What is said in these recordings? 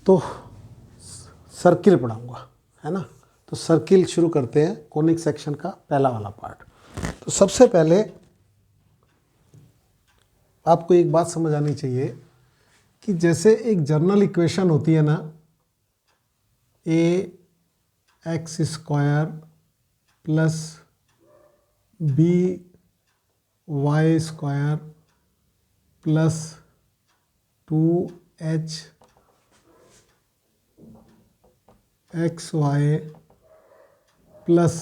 तो सर्किल पढ़ाऊंगा, है ना। तो सर्किल शुरू करते हैं, कोनिक सेक्शन का पहला वाला पार्ट। तो सबसे पहले आपको एक बात समझ आनी चाहिए कि जैसे एक जनरल इक्वेशन होती है ना, A x square plus B y square plus 2h x y plus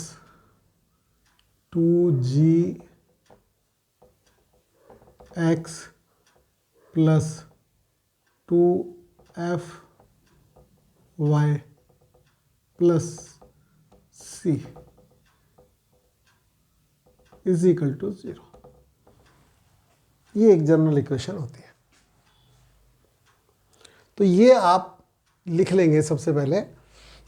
2g x plus 2f y plus c is equal to 0। ये एक जनरल इक्वेशन होती है। तो ये आप लिख लेंगे सबसे पहले।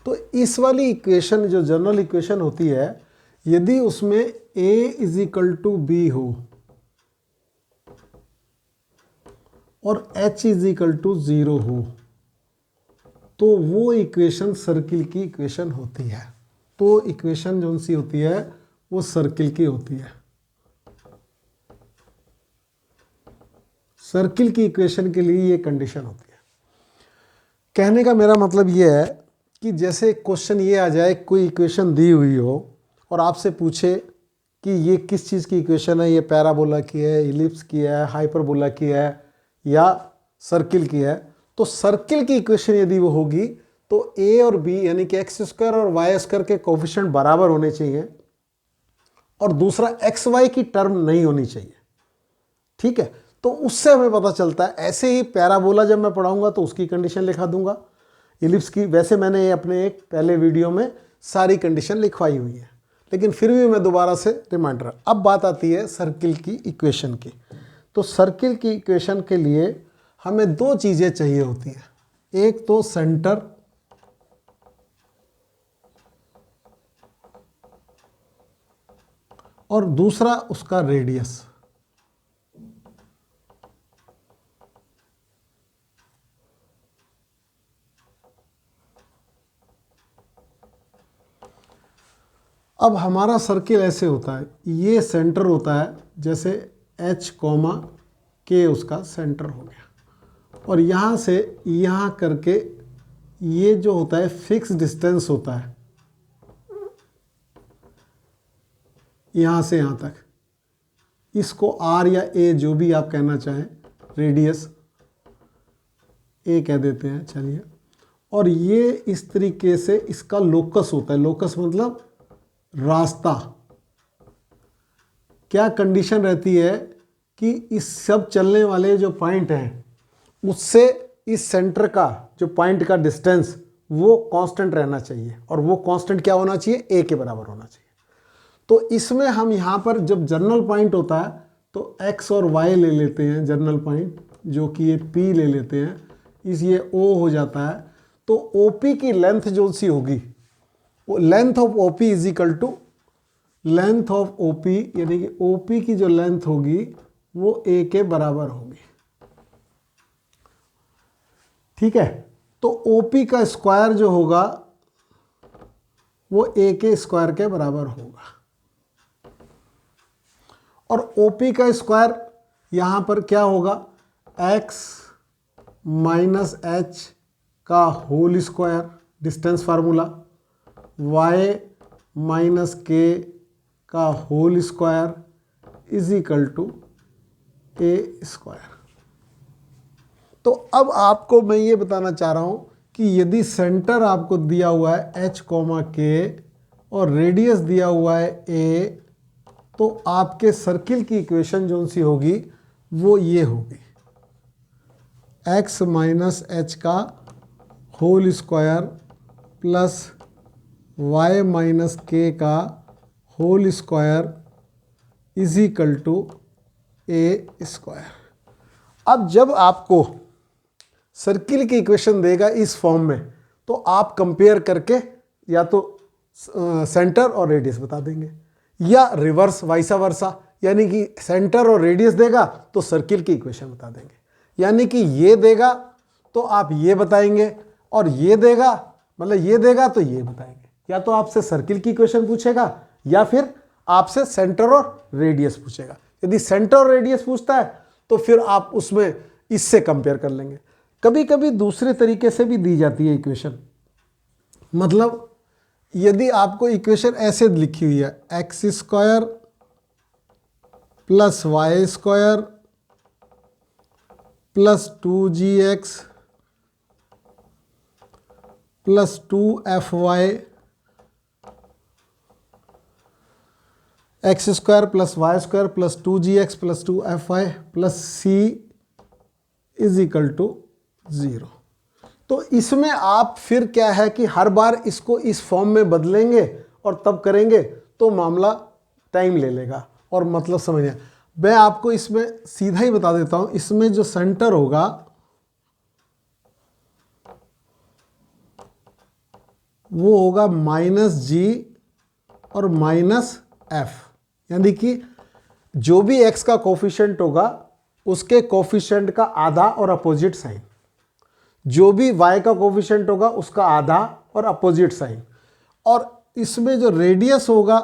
तो इस वाली इक्वेशन जो जनरल इक्वेशन होती है, यदि उसमें a is equal to B हो और h इज इक्वल टू 0 हो, तो वो इक्वेशन सर्किल की इक्वेशन होती है। तो इक्वेशन जो सी होती है वो सर्किल की होती है। सर्किल की इक्वेशन के लिए ये कंडीशन होती है। कहने का मेरा मतलब ये है कि जैसे क्वेश्चन ये आ जाए, कोई इक्वेशन दी हुई हो और आपसे पूछे कि ये किस चीज़ की इक्वेशन है, ये पैराबोला की है, इलिप्स की है, हाइपरबोला की है या सर्किल की है, तो सर्किल की इक्वेशन यदि वो होगी तो a और b यानी कि एक्स स्क्वायर और वाई स्क्वायर के कोफिशिएंट बराबर होने चाहिए और दूसरा एक्स वाई की टर्म नहीं होनी चाहिए। ठीक है, तो उससे हमें पता चलता है। ऐसे ही पैराबोला जब मैं पढ़ाऊंगा तो उसकी कंडीशन लिखा दूंगा, इलिप्स की। वैसे मैंने अपने एक पहले वीडियो में सारी कंडीशन लिखवाई हुई है, लेकिन फिर भी मैं दोबारा से रिमाइंडर। अब बात आती है सर्किल की इक्वेशन की। तो सर्किल की इक्वेशन के लिए हमें दो चीज़ें चाहिए होती हैं, एक तो सेंटर और दूसरा उसका रेडियस। अब हमारा सर्किल ऐसे होता है, ये सेंटर होता है, जैसे h कॉमा k उसका सेंटर हो गया, और यहाँ से यहाँ करके ये जो होता है फिक्स डिस्टेंस होता है, यहाँ से यहाँ तक। इसको r या a जो भी आप कहना चाहें, रेडियस a कह देते हैं, चलिए। और ये इस तरीके से इसका लोकस होता है। लोकस मतलब रास्ता। क्या कंडीशन रहती है कि इस सब चलने वाले जो पॉइंट हैं उससे इस सेंटर का जो पॉइंट का डिस्टेंस वो कांस्टेंट रहना चाहिए, और वो कांस्टेंट क्या होना चाहिए, a के बराबर होना चाहिए। तो इसमें हम यहाँ पर जब जनरल पॉइंट होता है तो x और y ले लेते हैं, जनरल पॉइंट जो कि ये p ले लेते हैं, इस ये o हो जाता है। तो OP की लेंथ जो सी होगी, वो length of OP is equal to length of OP, यानी कि OP की जो लेंथ होगी वो a के बराबर होगी। ठीक है, तो OP का स्क्वायर जो होगा वो a के स्क्वायर के बराबर होगा, और OP का स्क्वायर यहां पर क्या होगा, x माइनस h का whole square, distance formula, y minus k का whole square is equal to a square. तो अब आपको मैं ये बताना चाह रहा हूं कि यदि सेंटर आपको दिया हुआ है h कॉमा k और रेडियस दिया हुआ है a, तो आपके सर्किल की इक्वेशन जो सी होगी वो ये होगी, x माइनस h का whole square plus y minus k का whole square is equal to a square. अब जब आपको सर्किल की इक्वेशन देगा इस फॉर्म में, तो आप कंपेयर करके या तो सेंटर और रेडियस बता देंगे, या रिवर्स वाइसा वर्सा, यानी कि सेंटर और रेडियस देगा तो सर्किल की इक्वेशन बता देंगे। यानी कि ये देगा तो आप ये बताएंगे, और ये देगा, मतलब ये देगा तो ये बताएंगे, या तो आपसे सर्किल की इक्वेशन पूछेगा या फिर आपसे सेंटर और रेडियस पूछेगा। यदि सेंटर और रेडियस पूछता है तो फिर आप उसमें इससे कंपेयर कर लेंगे। कभी कभी दूसरे तरीके से भी दी जाती है इक्वेशन, मतलब यदि आपको इक्वेशन ऐसे लिखी हुई है x square plus y square plus 2gx plus 2fy x square plus y square plus 2gx plus 2fy plus c is equal to 0। तो इसमें आप फिर क्या है कि हर बार इसको इस फॉर्म में बदलेंगे और तब करेंगे तो मामला टाइम ले लेगा और मतलब समझिए। मैं आपको इसमें सीधा ही बता देता हूं, इसमें जो सेंटर होगा वो होगा -g और -f, यानी कि जो भी x का कोफिशिएंट होगा उसके कोफिशिएंट का आधा और अपोजिट साइन, जो भी y का कोफिशिएंट होगा उसका आधा और अपोजिट साइन, और इसमें जो रेडियस होगा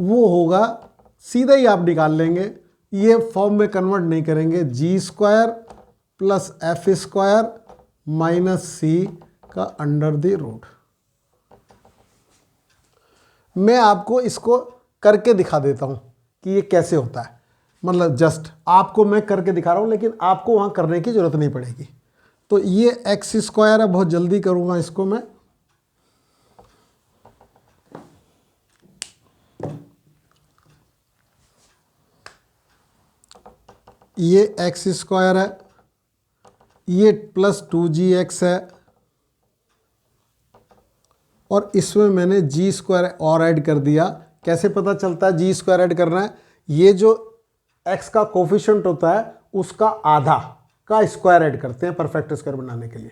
वो होगा, सीधा ही आप निकाल लेंगे, ये फॉर्म में कन्वर्ट नहीं करेंगे, g square plus F square minus c का अंडर द रूट। मैं आपको इसको करके दिखा देता हूं कि ये कैसे होता है, मतलब जस्ट आपको मैं करके दिखा रहा हूं, लेकिन आपको वहां करने की जरूरत नहीं पड़ेगी। तो ये एक्स स्क्वायर है, बहुत जल्दी करूंगा इसको मैं, ये एक्स स्क्वायर है, ये प्लस 2gx है, और इसमें मैंने जी स्क्वायर और ऐड कर दिया। कैसे पता चलता है जी स्क्वायर ऐड करना है? ये जो x का कोफिशिएंट होता है उसका आधा का स्क्वायर ऐड करते हैं परफेक्ट स्क्वायर बनाने के लिए।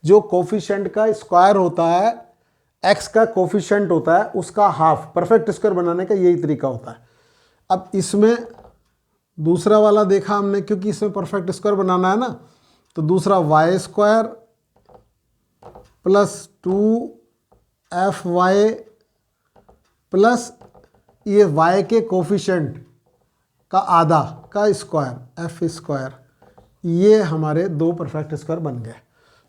जो कोफिशिएंट का स्क्वायर होता है, x का कोफिशिएंट होता है उसका हाफ परफेक्ट स्क्वायर बनाने का यही तरीका होता है। अब इसमें दूसरा वाला देखा हमने, क्योंकि इसमें परफेक्ट स्क्वायर बनाना है ना, तो दूसरा y square plus 2fy plus ये y के कोफिशिएंट का आधा का स्क्वायर f स्क्वायर, ये हमारे दो परफेक्ट स्क्वायर बन गए।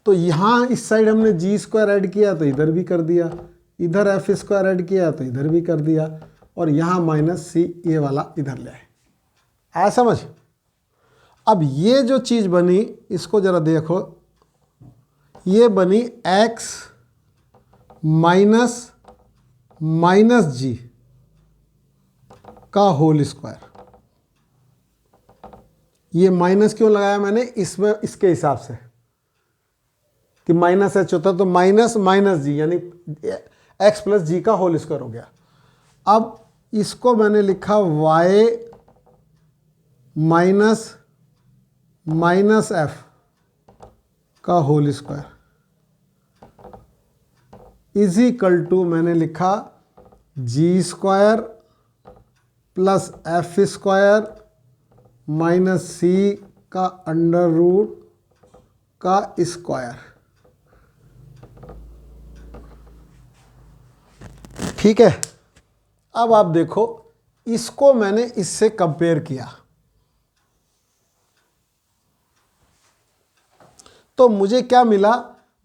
तो यहाँ इस साइड हमने जी स्क्वायर ऐड किया तो इधर भी कर दिया, इधर एफ स्क्वायर ऐड किया तो इधर भी कर दिया, और यहाँ माइनस सी ये वाला इधर ले आया समझ। अब ये जो चीज़ बनी इसको ज़रा देखो, ये बनी x माइनस माइनस जी का होल स्क्वायर। ये माइनस क्यों लगाया मैंने इसमें, इसके हिसाब से कि माइनस एच होता तो माइनस माइनस जी, यानी x प्लस जी का होल स्क्वायर हो गया। अब इसको मैंने लिखा y माइनस माइनस एफ का whole square is equal to मैंने लिखा g square plus F square minus c का अंडर रूट का स्क्वायर। ठीक है, अब आप देखो इसको मैंने इससे कंपेयर किया तो मुझे क्या मिला,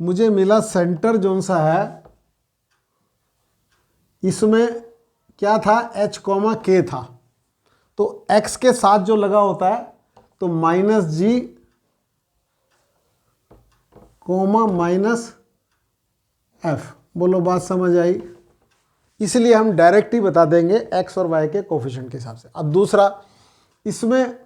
मुझे मिला सेंटर जोन सा है इसमें क्या था h, k था, तो x के साथ जो लगा होता है तो माइनस जी कोमा माइनस एफ। बोलो बात समझ आई? इसलिए हम डायरेक्ट ही बता देंगे x और y के कोफिशिएंट के हिसाब से। अब दूसरा, इसमें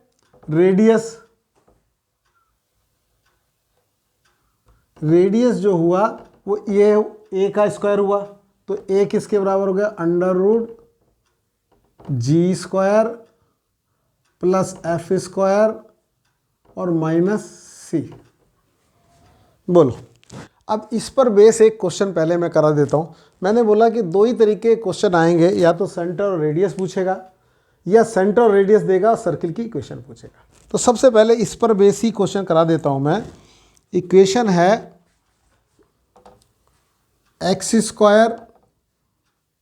रेडियस जो हुआ वो ये a का स्क्वायर हुआ, तो a किसके बराबर हो गया, अंडर रूट जी स्क्वायर प्लस एफ स्क्वायर और माइनस सी। बोलो, अब इस पर बेस एक क्वेश्चन पहले मैं करा देता हूँ। मैंने बोला कि दो ही तरीके के क्वेश्चन आएंगे, या तो सेंटर और रेडियस पूछेगा या सेंटर और रेडियस देगा, सर्किल की इक्वेशन पूछेगा। तो सबसे पहले इस पर बेसिक क्वेश्चन करा देता हूं मैं। इक्वेशन है x square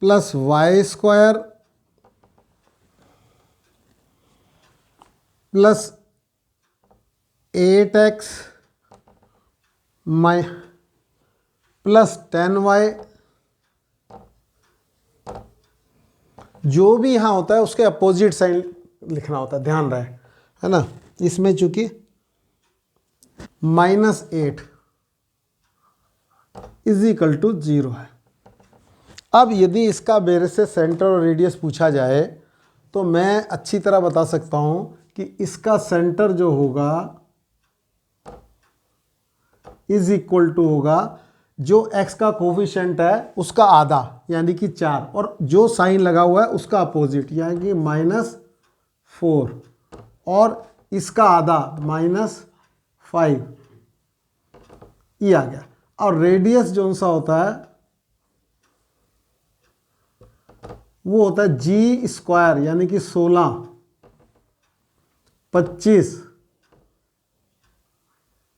plus y square plus 8x plus 10y, जो भी यहाँ होता है उसके अपोजिट साइन लिखना होता है, ध्यान रहे, है ना। इसमें चूंकि -8 इज इक्वल टू 0 है। अब यदि इसका मेरे से सेंटर और रेडियस पूछा जाए तो मैं अच्छी तरह बता सकता हूं कि इसका सेंटर जो होगा इज इक्वल टू होगा जो x का कोफिशिएंट है उसका आधा यानी कि 4, और जो साइन लगा हुआ है उसका अपोजिट यानी कि -4, और इसका आधा -5, ये आ गया। और रेडियस जो सा होता है वो होता है जी स्क्वायर यानी कि 16, 25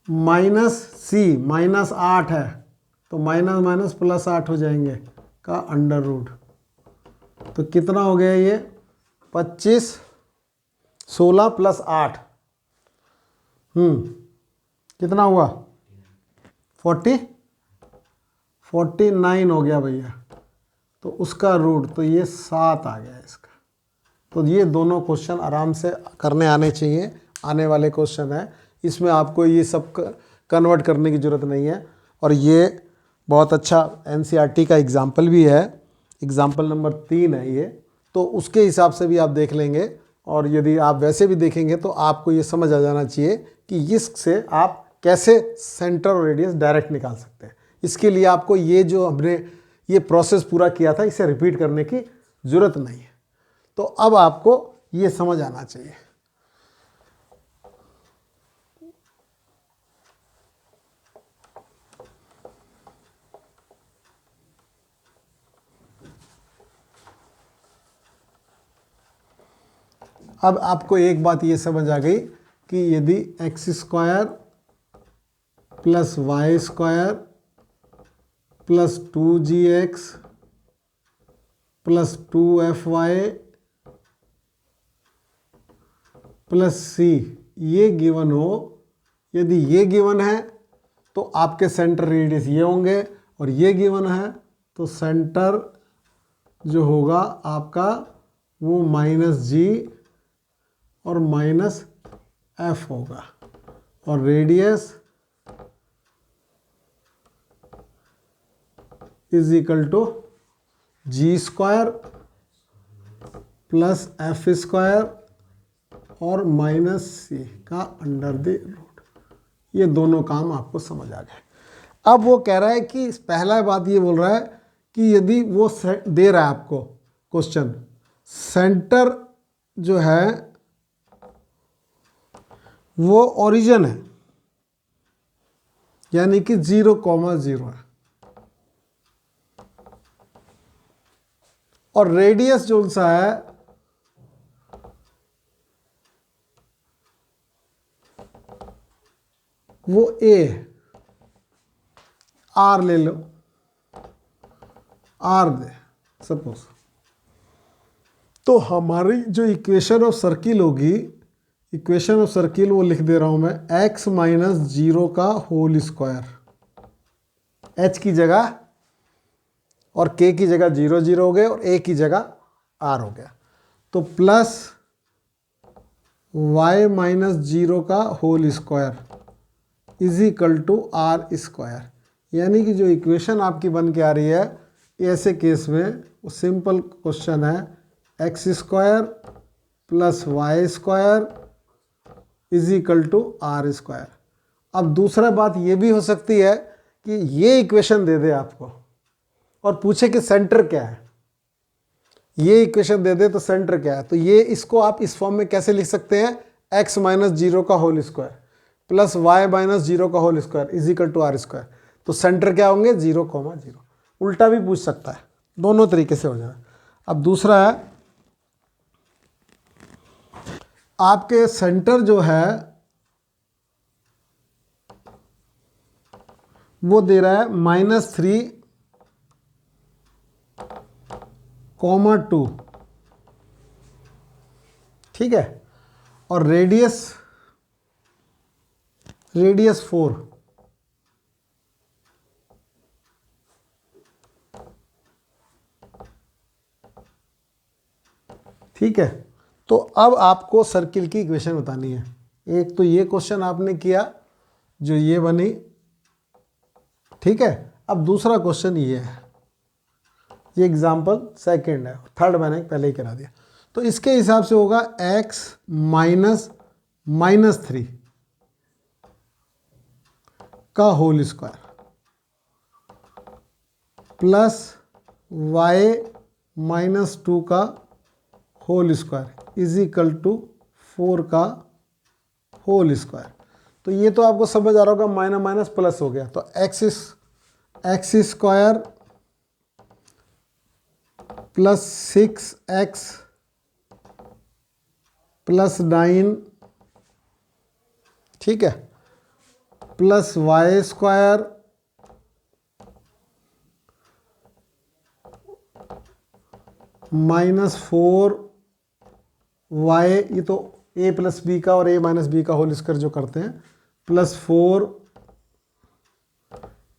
माइनस सी -8 है तो माइनस माइनस प्लस 8 हो जाएंगे का अंडर रूट। तो कितना हो गया ये 25, 16 प्लस 8, कितना हुआ 49 हो गया भैया। तो उसका रूट तो ये 7 आ गया इसका। तो ये दोनों क्वेश्चन आराम से करने आने चाहिए, आने वाले क्वेश्चन है, इसमें आपको ये सब कन्वर्ट करने की ज़रूरत नहीं है। और ये बहुत अच्छा एनसीईआरटी का एग्जाम्पल भी है, एग्जाम्पल नंबर 3 है ये, तो उसके हिसाब से भी आप देख लेंगे। और यदि आप वैसे भी देखेंगे तो आपको ये समझ आ जाना चाहिए कि इससे आप कैसे सेंटर और रेडियस डायरेक्ट निकाल सकते हैं। इसके लिए आपको ये जो हमने ये प्रोसेस पूरा किया था इसे रिपीट करने की ज़रूरत नहीं है। तो अब आपको ये समझ आना चाहिए। अब आपको एक बात ये समझ आ गई कि यदि x square plus y square plus 2gx plus 2fy plus c ये गिवन हो, यदि ये गिवन है तो आपके सेंटर रेडियस ये होंगे, और ये गिवन है तो सेंटर जो होगा आपका वो -g और -f होगा, और radius is equal to G square plus F square और -c का अंडर द रूट। ये दोनों काम आपको समझ आ गए। अब वो कह रहा है कि पहला बात ये बोल रहा है कि यदि वो दे रहा है आपको क्वेश्चन, सेंटर जो है वो ओरिजिन है यानी कि 0,0 है, और रेडियस जो सा है वो a है, r ले लो, r दे सपोज। तो हमारी जो इक्वेशन ऑफ सर्किल होगी, इक्वेशन ऑफ सर्किल वो लिख दे रहा हूं मैं, x - 0 का होल स्क्वायर, h की जगह और k की जगह 0 0 हो गए और a की जगह r हो गया, तो प्लस y - 0 का whole square is equal to r square. यानी कि जो इक्वेशन आपकी बन के आ रही है ऐसे केस में वो सिंपल क्वेश्चन है, x square plus y square is equal to R square. अब दूसरा बात ये भी हो सकती है कि ये इक्वेशन दे दे आपको और पूछे कि सेंटर क्या है, ये इक्वेशन दे दे तो सेंटर क्या है। तो ये इसको आप इस फॉर्म में कैसे लिख सकते हैं, x - 0 का होल स्क्वायर प्लस y - 0 का whole square is equal to R square. तो सेंटर क्या होंगे 0,0। उल्टा भी पूछ सकता है, दोनों तरीके से हो जाए। अब दूसरा है आपके सेंटर जो है वो दे रहा है -3,2, ठीक है, और रेडियस 4, ठीक है। तो अब आपको सर्किल की इक्वेशन बतानी है। एक तो ये क्वेश्चन आपने किया जो ये बनी, ठीक है। अब दूसरा क्वेश्चन ये है, ये एग्जाम्पल सेकंड है, थर्ड मैंने पहले ही करा दिया। तो इसके हिसाब से होगा x -3 का होल स्क्वायर प्लस y -2 का whole square is equal to 4 का होल स्क्वायर। तो ये तो आपको समझ आ रहा होगा, माइनस माइनस प्लस हो गया, तो x square plus 6x plus 9, ठीक है, प्लस वाई स्क्वायर -4y, ये तो a प्लस बी का और a माइनस बी का होल स्क्वायर जो करते हैं, प्लस 4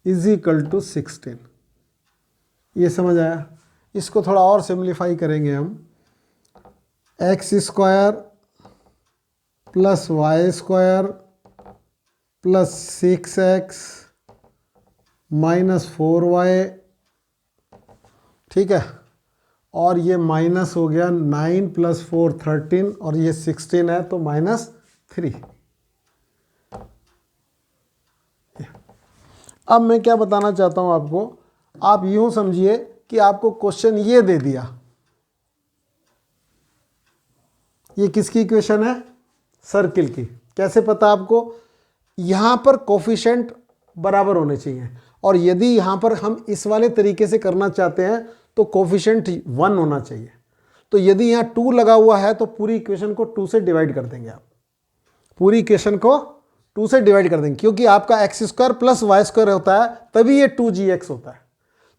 इज इक्वल टू 16। ये समझ आया। इसको थोड़ा और सिंप्लीफाई करेंगे हम, x square plus y square plus 6x minus 4y, ठीक है, और ये माइनस हो गया 9 प्लस 4 13, और ये 16 है तो -3। अब मैं क्या बताना चाहता हूं आपको, आप यूं समझिए कि आपको क्वेश्चन ये दे दिया, ये किसकी इक्वेशन है, सर्किल की। कैसे पता आपको, यहां पर कोफिशिएंट बराबर होने चाहिए, और यदि यहां पर हम इस वाले तरीके से करना चाहते हैं तो कोफिशिएंट 1 होना चाहिए। तो यदि यहाँ 2 लगा हुआ है तो पूरी इक्वेशन को 2 से डिवाइड कर देंगे आप, पूरी इक्वेशन को 2 से डिवाइड कर देंगे, क्योंकि आपका x square plus y square होता है तभी ये 2gx होता है।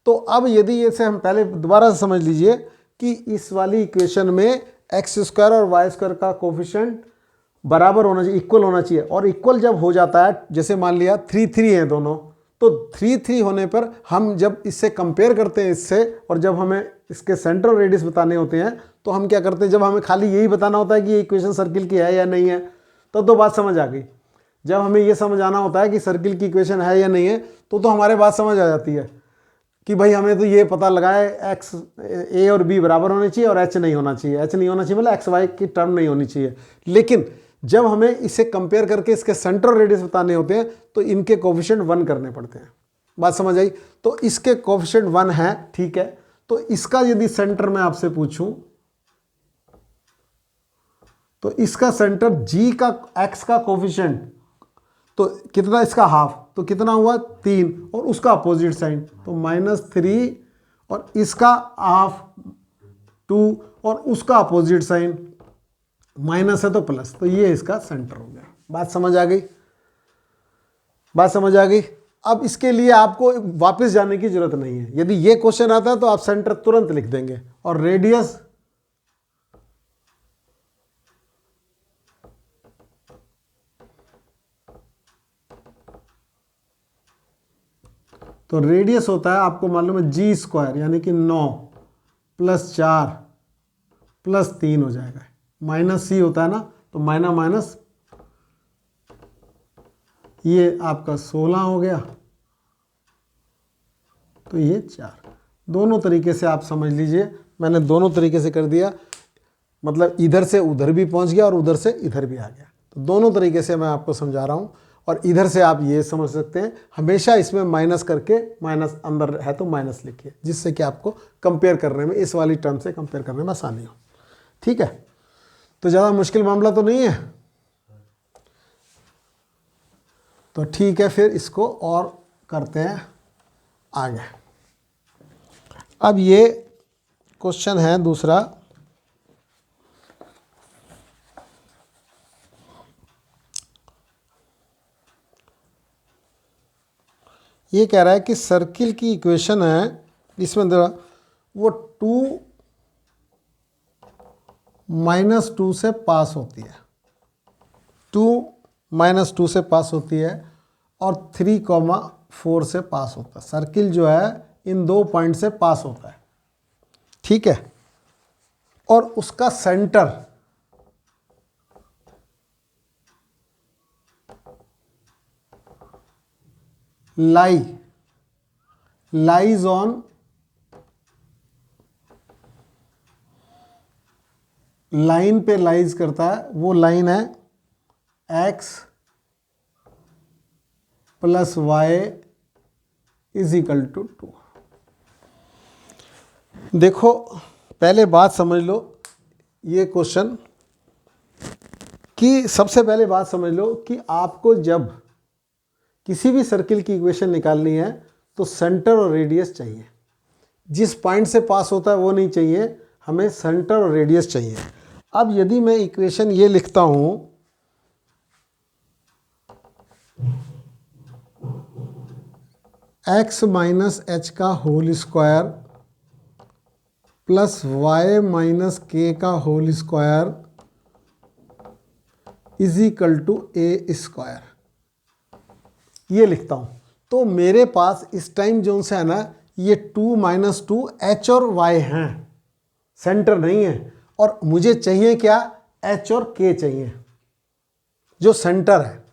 तो अब यदि इसे हम पहले दोबारा से समझ लीजिए कि इस वाली इक्वेशन में एक्स स्क्वायर और वाई स्क्वायर का कोफिशिएंट बराबर होना चाहिए, इक्वल होना चाहिए, और इक्वल जब हो जाता है, जैसे मान लिया 3 3 हैं दोनों, तो 3 3 होने पर हम जब इससे कंपेयर करते हैं इससे, और जब हमें इसके सेंटर और रेडियस बताने होते हैं तो हम क्या करते हैं, जब हमें खाली यही बताना होता है कि ये इक्वेशन सर्किल की है या नहीं है, तो बात समझ आ गई। जब हमें ये समझ आना होता है कि सर्किल की इक्वेशन है या नहीं है, तो हमारे बात समझ आ जाती है कि भाई हमें तो ये पता लगा है एक्स ए और बी बराबर होने चाहिए और एच नहीं होना चाहिए, एच नहीं होना चाहिए मतलब एक्स वाई की टर्म नहीं होनी चाहिए। लेकिन जब हमें इसे कंपेयर करके इसके सेंटर और रेडियस बताने होते हैं तो इनके कोफिशिएंट 1 करने पड़ते हैं। बात समझ आई। तो इसके कोफिशिएंट 1 है, ठीक है। तो इसका यदि सेंटर मैं आपसे पूछूं तो इसका सेंटर जी का एक्स का कोफिशिएंट तो कितना, इसका हाफ तो कितना हुआ 3, और उसका अपोजिट साइन तो -3, और इसका हाफ 2, और उसका अपोजिट साइन माइनस है तो प्लस, तो ये इसका सेंटर हो गया। बात समझ आ गई, बात समझ आ गई। अब इसके लिए आपको वापस जाने की जरूरत नहीं है। यदि ये क्वेश्चन आता है तो आप सेंटर तुरंत लिख देंगे, और रेडियस तो रेडियस होता है, आपको मालूम है, जी स्क्वायर, यानी कि 9 प्लस 4 प्लस 3 हो जाएगा, माइनस सी होता है ना, तो माइनस माइनस ये आपका 16 हो गया, तो ये 4। दोनों तरीके से आप समझ लीजिए, मैंने दोनों तरीके से कर दिया, मतलब इधर से उधर भी पहुंच गया और उधर से इधर भी आ गया। तो दोनों तरीके से मैं आपको समझा रहा हूं। और इधर से आप ये समझ सकते हैं, हमेशा इसमें माइनस करके, माइनस अंदर है तो माइनस लिखिए, जिससे कि आपको कंपेयर करने में, इस वाली टर्म से कंपेयर करने में आसानी हो। ठीक है, तो ज़्यादा मुश्किल मामला तो नहीं है। तो ठीक है, फिर इसको और करते हैं आगे। अब ये क्वेश्चन है दूसरा, ये कह रहा है कि सर्किल की इक्वेशन है, इसमें वो 2 - 2 से पास होती है, 2 - 2 से पास होती है और 3,4 से पास होता है। सर्किल जो है इन 2 पॉइंट से पास होता है, ठीक है। और उसका सेंटर लाइज ऑन लाइन पे लाइज करता है, वो लाइन है x + y = 2। देखो पहले बात समझ लो, ये क्वेश्चन कि सबसे पहले बात समझ लो कि आपको जब किसी भी सर्किल की इक्वेशन निकालनी है तो सेंटर और रेडियस चाहिए। जिस पॉइंट से पास होता है वो नहीं चाहिए, हमें सेंटर और रेडियस चाहिए। अब यदि मैं इक्वेशन ये लिखता हूं, x - h का whole square plus y - k का होल स्क्वायर = a², ये लिखता हूं। तो मेरे पास इस टाइम जोन से है ना, ये 2 - 2 h और y हैं, सेंटर नहीं है। और मुझे चाहिए क्या, h और k चाहिए, जो सेंटर है।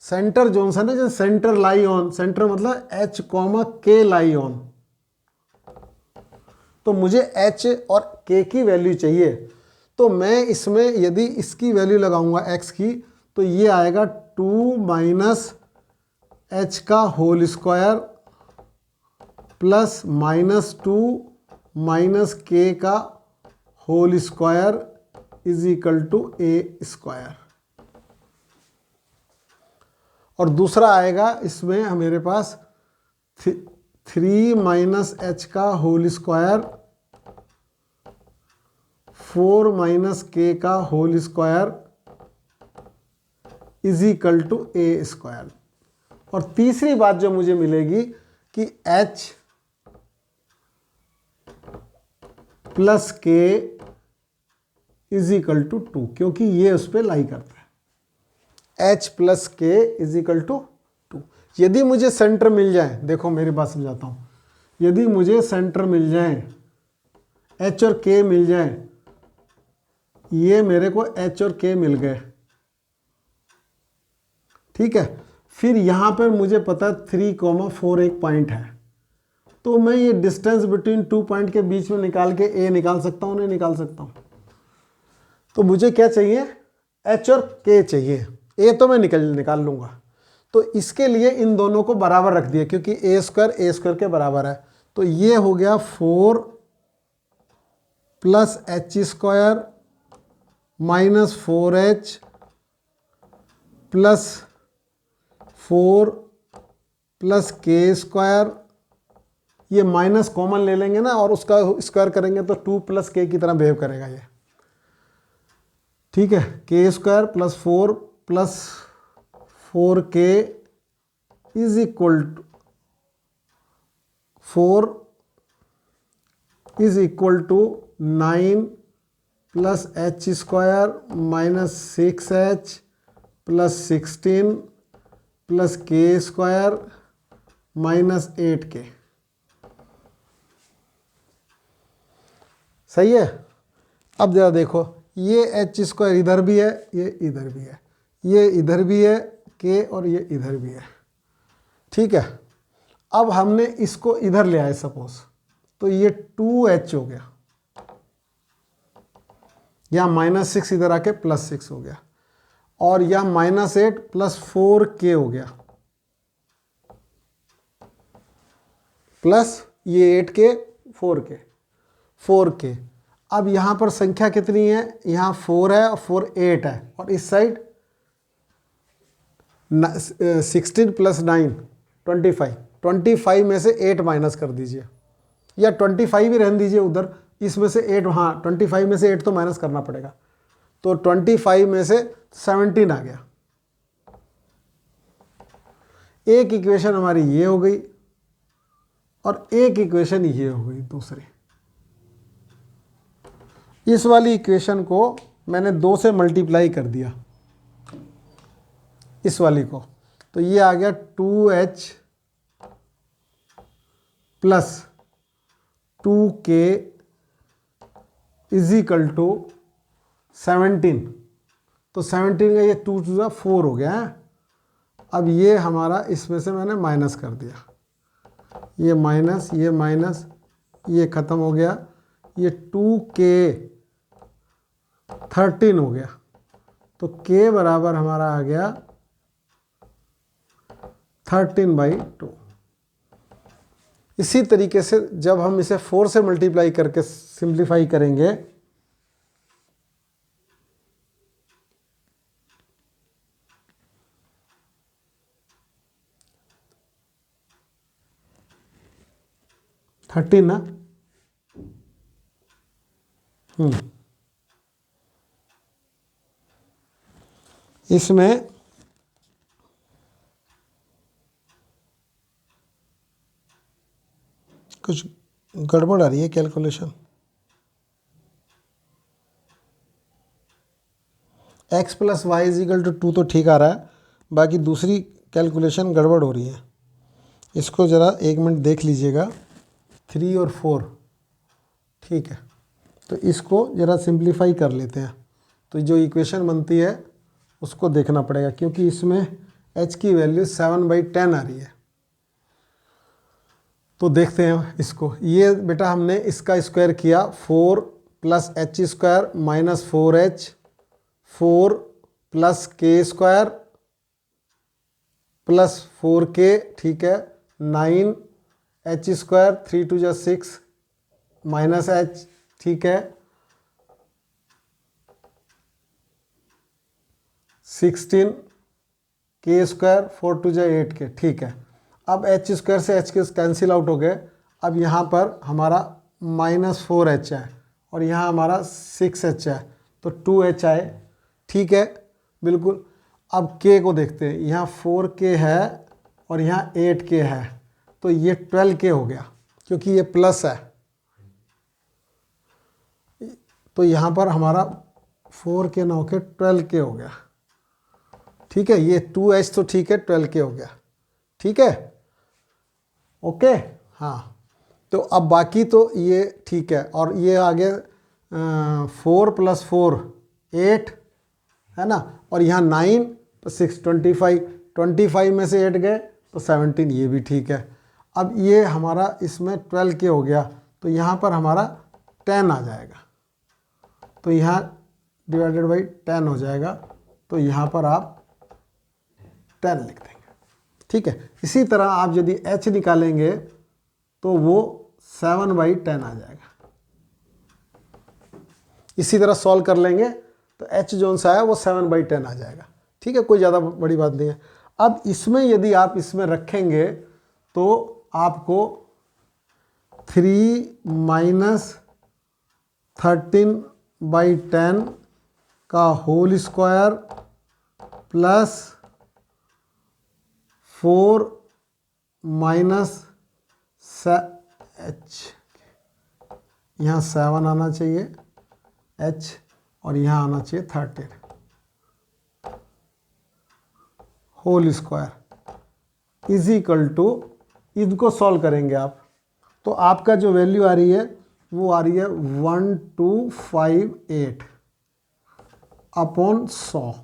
सेंटर जोन से ना, जो सेंटर लाई ऑन, सेंटर मतलब h, k लाई ऑन। तो मुझे h और k की वैल्यू चाहिए। तो मैं इसमें यदि इसकी वैल्यू लगाऊंगा x की, तो ये आएगा 2 - h का होल स्क्वायर प्लस -2 - k का होल स्क्वायर = a²। और दूसरा आएगा इसमें मेरे पास 3 - h का होल स्क्वायर 4 - k का होल स्क्वायर = a²। और तीसरी बात जो मुझे मिलेगी कि h + k = 2, क्योंकि ये उस पर लाई करता है। h + k = 2। यदि मुझे सेंटर मिल जाए, देखो मेरी बात समझाता हूं, यदि मुझे सेंटर मिल जाए, h और k मिल जाए, ये मेरे को h और k मिल गए, ठीक है। फिर यहां पर मुझे पता 3,4 एक पॉइंट है, तो मैं ये डिस्टेंस बिटवीन 2 पॉइंट के बीच में निकाल के a निकाल सकता हूं, नहीं निकाल सकता हूं। तो मुझे क्या चाहिए, h और k चाहिए, a तो मैं निकाल लूंगा। तो इसके लिए इन दोनों को बराबर रख दिया, क्योंकि a² के बराबर है। तो ये हो गया 4 + h² - 4h + 4 + k²। ये माइनस कॉमन ले लेंगे ना, और उसका स्क्वायर करेंगे तो 2 + k की तरह बिहेव करेगा ये, ठीक है। k² + 4 + 4k = 4 = 9 + h² - 6h + 16 + k² - 8k। सही है। अब जरा देखो, ये h² इधर भी है, ये इधर भी है, ये इधर भी है k, और ये इधर भी है, ठीक है। अब हमने इसको इधर ले आए सपोज, तो ये 2h हो गया, यहाँ -6 इधर आके +6 हो गया, और यह -8 + 4k हो गया, प्लस ये 8k 4k। अब यहां पर संख्या कितनी है, यहां 4 है और 4 8 है, और इस साइड 16 + 9 25 में से 8 माइनस कर दीजिए, या 25 ही रहने दीजिए उधर, इसमें से 8, हाँ 25 में से 8 तो माइनस करना पड़ेगा। तो 25 में से 17 आ गया। एक इक्वेशन हमारी ये हो गई, और एक इक्वेशन ये हो गई दूसरी। इस वाली इक्वेशन को मैंने 2 से मल्टीप्लाई कर दिया इस वाली को, तो ये आ गया 2h plus 2k is equal to 17। तो 17 का ये 2 टू ज़ा 4 हो गया है। अब ये हमारा इसमें से मैंने माइनस कर दिया, ये माइनस ये ख़त्म हो गया, ये 2k 13 हो गया। तो k बराबर हमारा आ गया 13/2। इसी तरीके से जब हम इसे 4 से मल्टीप्लाई करके सिंप्लीफाई करेंगे थर्टीन ना, इसमें कुछ गड़बड़ आ रही है calculation. x plus y is equal to 2 तो ठीक आ रहा है, बाकी दूसरी कैलकुलेशन गड़बड़ हो रही है। इसको ज़रा 1 मिनट देख लीजिएगा। 3 और 4 ठीक है, तो इसको ज़रा सिंप्लीफाई कर लेते हैं। तो जो इक्वेशन बनती है उसको देखना पड़ेगा, क्योंकि इसमें h की वैल्यू 7/10 आ रही है। तो देखते हैं इसको। ये बेटा हमने इसका स्क्वायर किया, 4 plus h square minus 4h, 4 plus k square plus 4k, ठीक है, 9h स्क्वायर 3 टू जा 6 माइनस h, ठीक है, 16 k स्क्वायर 4 टू जा 8k, ठीक है। अब h स्क्वायर से h के कैंसिल आउट हो गए। अब यहाँ पर हमारा -4h है और यहाँ हमारा 6h है, तो 2h आए, ठीक है, बिल्कुल। अब k को देखते हैं, यहाँ 4k है और यहाँ 8k है, तो ये 12k हो गया, क्योंकि ये प्लस है। तो यहाँ पर हमारा 4k ना होके 12k हो गया, ठीक है। ये 2h तो ठीक है, 12k हो गया, ठीक है, ओके। हाँ, तो अब बाकी तो ये ठीक है, और ये आगे 4 प्लस 4 8 है ना, और यहाँ 9 तो 6 25 में से 8 गए तो 17, ये भी ठीक है। अब ये हमारा इसमें 12k हो गया, तो यहाँ पर हमारा 10 आ जाएगा, तो यहाँ डिवाइडेड बाई 10 हो जाएगा, तो यहाँ पर आप 10 लिख देंगे, ठीक है। इसी तरह आप यदि h निकालेंगे तो वो 7/10 आ जाएगा। इसी तरह सॉल्व कर लेंगे तो h जोन सा है वो 7/10 आ जाएगा, ठीक है, कोई ज़्यादा बड़ी बात नहीं है। अब इसमें यदि आप इसमें रखेंगे तो आपको 3 माइनस 13/10 का whole square plus 4 minus h, यहाँ 7 आना चाहिए h, और यहाँ आना चाहिए 13 whole square is equal to, इनको सॉल्व करेंगे आप, तो आपका जो वैल्यू आ रही है वो आ रही है 1258 अपॉन 100,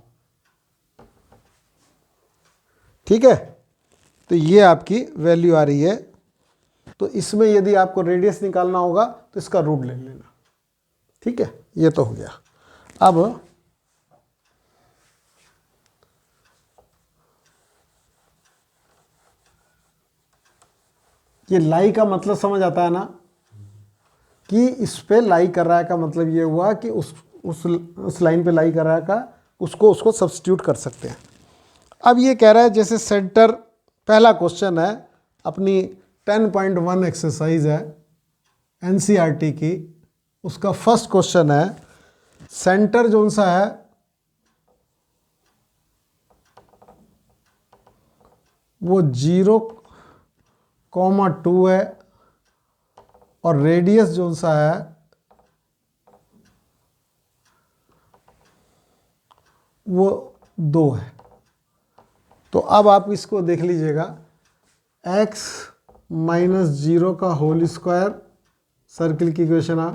ठीक है। तो ये आपकी वैल्यू आ रही है। तो इसमें यदि आपको रेडियस निकालना होगा तो इसका रूट ले लेना, ठीक है। ये तो हो गया। अब ये लाई का मतलब समझ आता है ना, कि इस पे लाई कर रहा है का मतलब ये हुआ कि उस लाइन पे लाई कर रहा है का उसको सब्स्टिट्यूट कर सकते हैं। अब ये कह रहा है जैसे सेंटर, पहला क्वेश्चन है अपनी 10.1 एक्सरसाइज है एनसीईआरटी की, उसका फर्स्ट क्वेश्चन है सेंटर जोन सा है वो 0,2 है और रेडियस जो सा है वो 2 है। तो अब आप इसको देख लीजिएगा, x माइनस 0 का होल स्क्वायर सर्किल की इक्वेशन आ,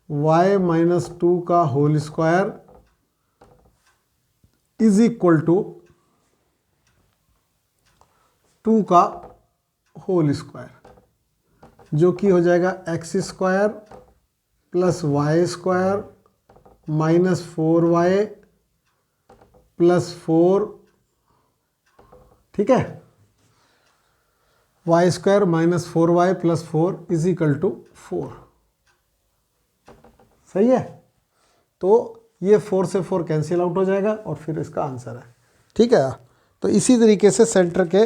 y माइनस 2 का whole square is equal to 2 का होल स्क्वायर, जो कि हो जाएगा x square plus y square minus 4y plus 4, ठीक है, y square minus 4y plus 4 is equal to 4। सही है। तो ये 4 से 4 कैंसिल आउट हो जाएगा और फिर इसका आंसर है। ठीक है। तो इसी तरीके से सेंटर के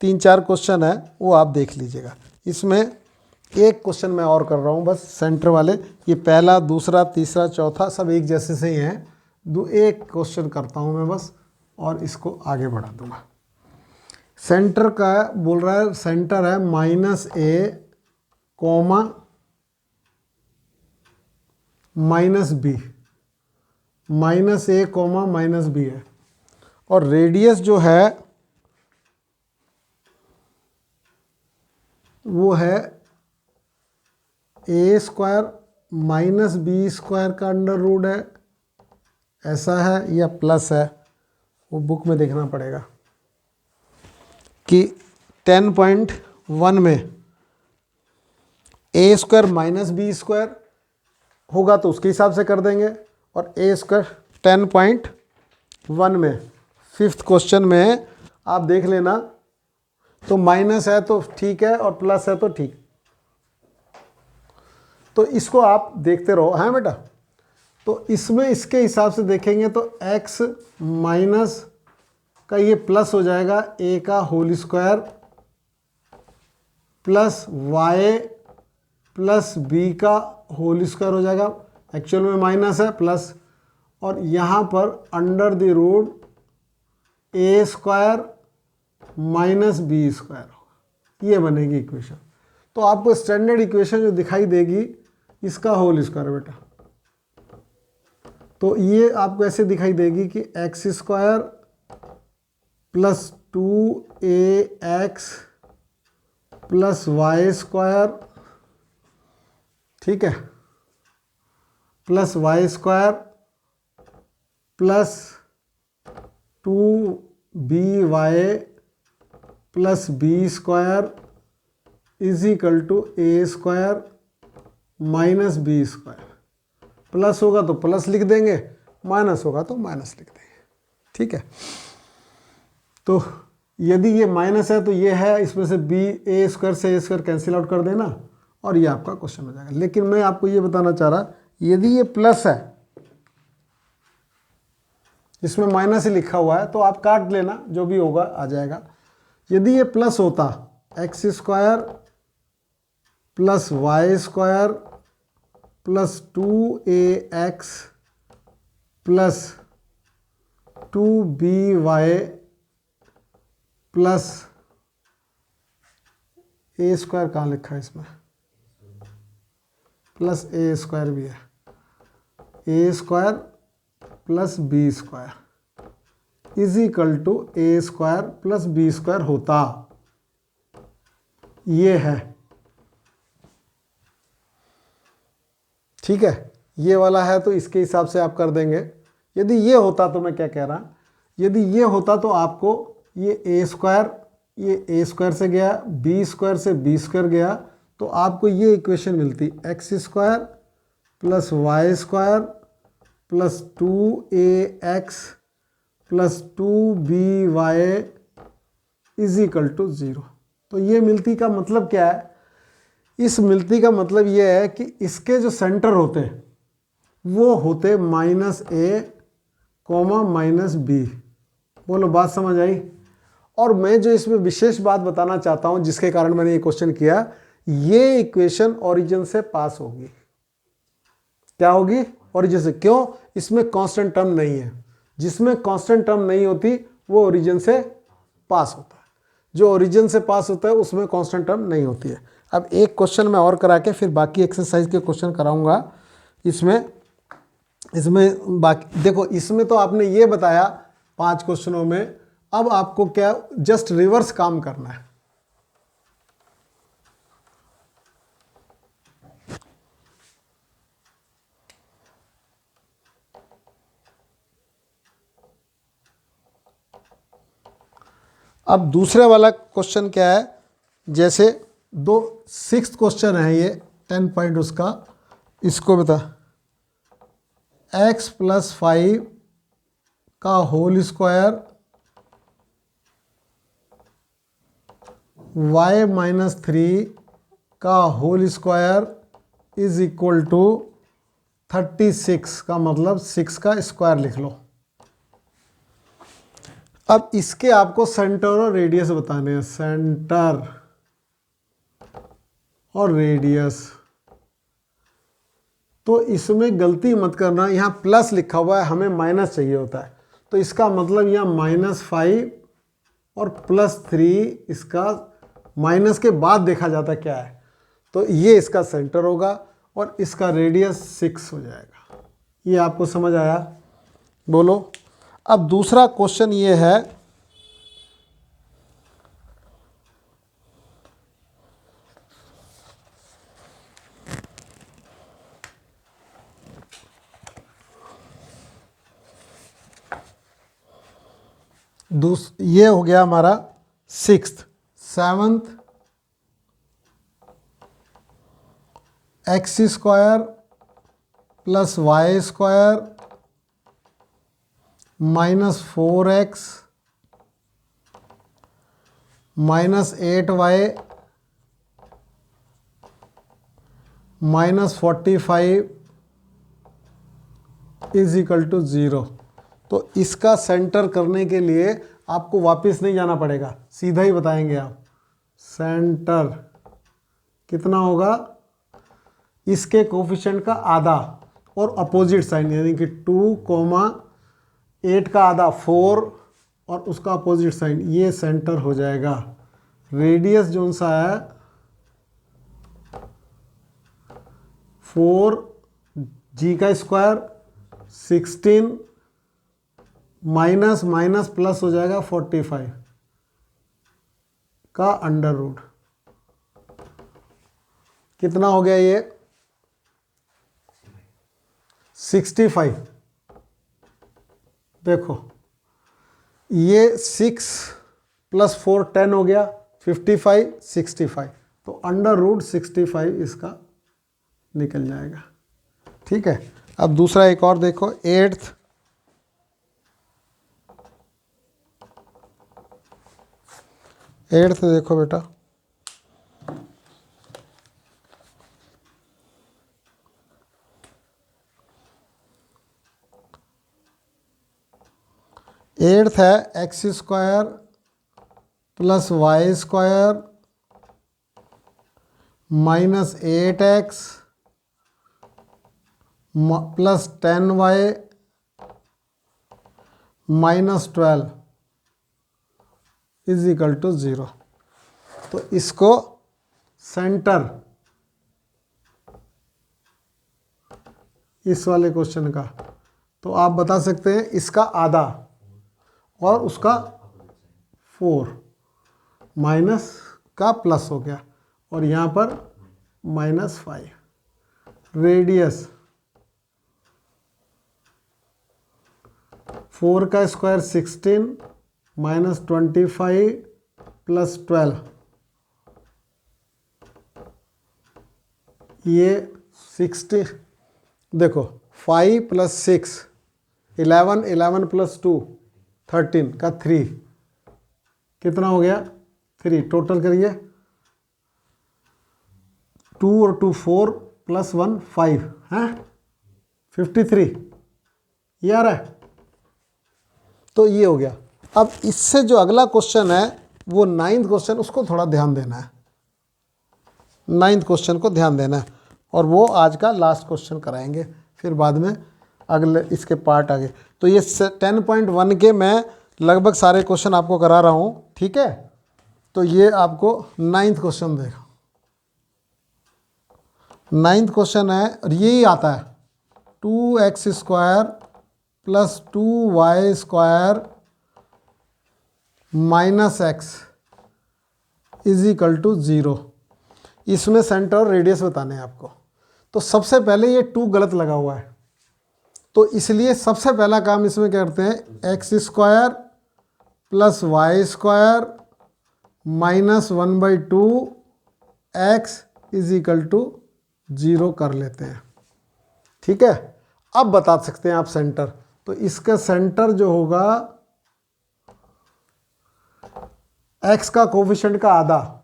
3-4 क्वेश्चन है वो आप देख लीजिएगा। इसमें एक क्वेश्चन मैं और कर रहा हूँ बस सेंटर वाले, ये पहला, दूसरा, तीसरा, चौथा सब एक जैसे से ही हैं। एक क्वेश्चन करता हूँ मैं बस और इसको आगे बढ़ा दूंगा। सेंटर का बोल रहा है, सेंटर है -a, -b, -a, -b है और रेडियस जो है वो है a square minus B square का अंडर रूट है, ऐसा है या प्लस है, वो बुक में देखना पड़ेगा कि 10.1 में a square minus B square होगा तो उसके हिसाब से कर देंगे, और a स्क्वायर 10.1 में 5th क्वेश्चन में आप देख लेना, तो माइनस है तो ठीक है और प्लस है तो ठीक। तो इसको आप देखते रहो, हैं बेटा। तो इसमें इसके हिसाब से देखेंगे तो x माइनस का ये प्लस हो जाएगा a का whole square plus y plus b का होल स्क्वायर हो जाएगा, एक्चुअल में माइनस है प्लस, और यहाँ पर under the root a square minus B square होगा, ये बनेगी इक्वेशन। तो आपको स्टैंडर्ड इक्वेशन जो दिखाई देगी इसका होल स्क्वायर बेटा, तो ये आपको ऐसे दिखाई देगी कि x square plus 2ax plus y square, ठीक है, plus y square plus 2by plus B square is equal to A square minus B square. Plus होगा तो प्लस लिख देंगे, माइनस होगा तो माइनस लिख देंगे। ठीक है। तो यदि ये माइनस है तो ये है, इसमें से बी, ए स्क्वायर से ए स्क्वायर कैंसिल आउट कर देना और ये आपका क्वेश्चन हो जाएगा। लेकिन मैं आपको ये बताना चाह रहा, यदि ये प्लस है, इसमें माइनस ही लिखा हुआ है, तो आप काट लेना, जो भी होगा आ जाएगा। यदि ये प्लस होता, x square plus y square plus 2ax plus 2by plus A square कहाँ लिखा है इसमें, प्लस ए स्क्वायर भी है, A square plus B square is equal to A square plus B square होता, ये है। ठीक है, ये वाला है तो इसके हिसाब से आप कर देंगे। यदि ये होता तो मैं क्या कह रहा, यदि ये होता तो आपको ये ए स्क्वायर, ये ए स्क्वायर से गया, बी स्क्वायर से बी स्क्वायर गया, तो आपको ये इक्वेशन मिलती, x square plus y square plus 2ax plus 2by is equal to 0। तो ये मिलती का मतलब क्या है, इस मिलती का मतलब ये है कि इसके जो सेंटर होते हैं वो होते -a, -b। बोलो बात समझ आई। और मैं जो इसमें विशेष बात बताना चाहता हूं, जिसके कारण मैंने ये क्वेश्चन किया, ये इक्वेशन ओरिजिन से पास होगी। क्या होगी? ओरिजिन से। क्यों? इसमें कांस्टेंट टर्म नहीं है। जिसमें कांस्टेंट टर्म नहीं होती वो ओरिजिन से पास होता है, जो ओरिजिन से पास होता है उसमें कांस्टेंट टर्म नहीं होती है। अब एक क्वेश्चन मैं और करा के फिर बाकी एक्सरसाइज के क्वेश्चन कराऊंगा। इसमें बाकी देखो, इसमें तो आपने ये बताया 5 क्वेश्चनों में, अब आपको क्या जस्ट रिवर्स काम करना है। अब दूसरे वाला क्वेश्चन क्या है, जैसे 6th क्वेश्चन है ये 10 पॉइंट उसका, इसको बता x + 5 का होल स्क्वायर y - 3 का whole square is equal to 36 का मतलब 6 का स्क्वायर लिख लो। अब इसके आपको सेंटर और रेडियस बताने हैं, सेंटर और रेडियस। तो इसमें गलती मत करना, यहाँ प्लस लिखा हुआ है, हमें माइनस चाहिए होता है, तो इसका मतलब यहाँ -5 और +3, इसका माइनस के बाद देखा जाता क्या है, तो ये इसका सेंटर होगा और इसका रेडियस 6 हो जाएगा। ये आपको समझ आया? बोलो। अब दूसरा क्वेश्चन ये है, ये हो गया हमारा 6th। 7th x² + y² - 4x - 8y - 45 is equal to 0। तो इसका सेंटर करने के लिए आपको वापस नहीं जाना पड़ेगा, सीधा ही बताएंगे आप। सेंटर कितना होगा, इसके कोफिशिएंट का आधा और अपोजिट साइन, यानी कि 2, 8 का आधा 4 और उसका अपोजिट साइन, ये सेंटर हो जाएगा। रेडियस जो सा है 4g² 16 माइनस प्लस हो जाएगा 45 का √। कितना हो गया ये 65। देखो ये 6 + 4 10 हो गया, 55 65, तो √65 इसका निकल जाएगा। ठीक है। अब दूसरा एक और देखो, 8th देखो बेटा, एट्थ है x² + y² - 8x + 10y - 12 is equal to 0। तो इसको सेंटर इस वाले क्वेश्चन का, तो आप बता सकते हैं इसका आधा और उसका 4 माइनस का प्लस हो गया और यहाँ पर -5। रेडियस 4 का स्क्वायर 16 -25 + 12, ये 60। देखो 5 + 6 11, 11 + 2 13 का 3, कितना हो गया 3। टोटल करिए 2 और 2 4 + 1 5 हैं 53, ये आ रहा है। तो ये हो गया। अब इससे जो अगला क्वेश्चन है वो 9th क्वेश्चन, उसको थोड़ा ध्यान देना है। 9th क्वेश्चन को ध्यान देना है और वो आज का लास्ट क्वेश्चन कराएंगे, फिर बाद में अगले इसके पार्ट आगे। तो ये 10.1 के मैं लगभग सारे क्वेश्चन आपको करा रहा हूँ। ठीक है। तो ये आपको 9th क्वेश्चन देखो, 9th क्वेश्चन है और यही आता है 2x² plus 2y² minus x is equal to 0। इसमें सेंटर और रेडियस बताने हैं आपको। तो सबसे पहले ये 2 गलत लगा हुआ है, तो इसलिए सबसे पहला काम इसमें करते हैं x² plus y² minus 1/2 x is equal to 0 कर लेते हैं। ठीक है, अब बता सकते हैं आप सेंटर। तो इसका सेंटर जो होगा x का कोफिशिएंट का आधा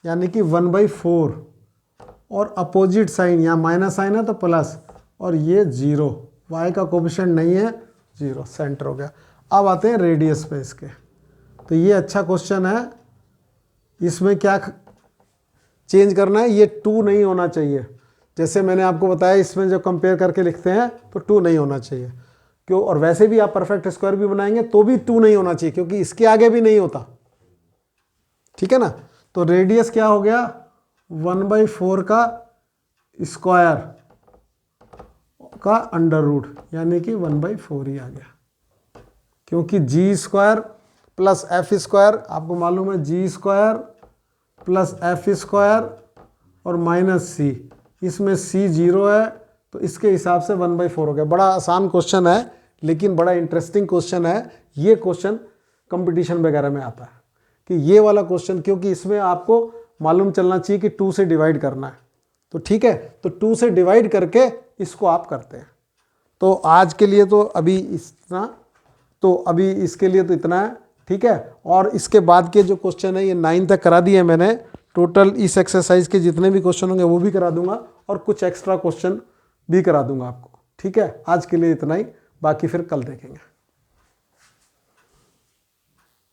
यानी कि 1/4 और अपोजिट साइन, यहाँ माइनस साइन है तो प्लस, और ये 0, y का कोफिशिएंट नहीं है 0, सेंटर हो गया। अब आते हैं रेडियस पे इसके। तो ये अच्छा क्वेश्चन है, इसमें क्या चेंज करना है, ये 2 नहीं होना चाहिए। जैसे मैंने आपको बताया इसमें जो कंपेयर करके लिखते हैं तो 2 नहीं होना चाहिए क्यों, और वैसे भी आप परफेक्ट स्क्वायर भी बनाएंगे तो भी 2 नहीं होना चाहिए क्योंकि इसके आगे भी नहीं होता। ठीक है ना। तो रेडियस क्या हो गया 1/4 का स्क्वायर का अंडर रूट यानी कि 1/4 ही आ गया, क्योंकि g² प्लस f² आपको मालूम है g² प्लस f² और माइनस c, इसमें c 0 है तो इसके हिसाब से 1/4 हो गया। बड़ा आसान क्वेश्चन है लेकिन बड़ा इंटरेस्टिंग क्वेश्चन है। ये क्वेश्चन कंपटीशन वगैरह में आता है कि ये वाला क्वेश्चन, क्योंकि इसमें आपको मालूम चलना चाहिए कि 2 से डिवाइड करना है। तो ठीक है, तो 2 से डिवाइड करके इसको आप करते हैं। तो आज के लिए तो अभी इतना, तो अभी इसके लिए तो इतना है। ठीक है, और इसके बाद के जो क्वेश्चन है ये 9 तक करा दिए मैंने। टोटल इस एक्सरसाइज के जितने भी क्वेश्चन होंगे वो भी करा दूंगा और कुछ एक्स्ट्रा क्वेश्चन भी करा दूंगा आपको। ठीक है, आज के लिए इतना ही, बाकी फिर कल देखेंगे।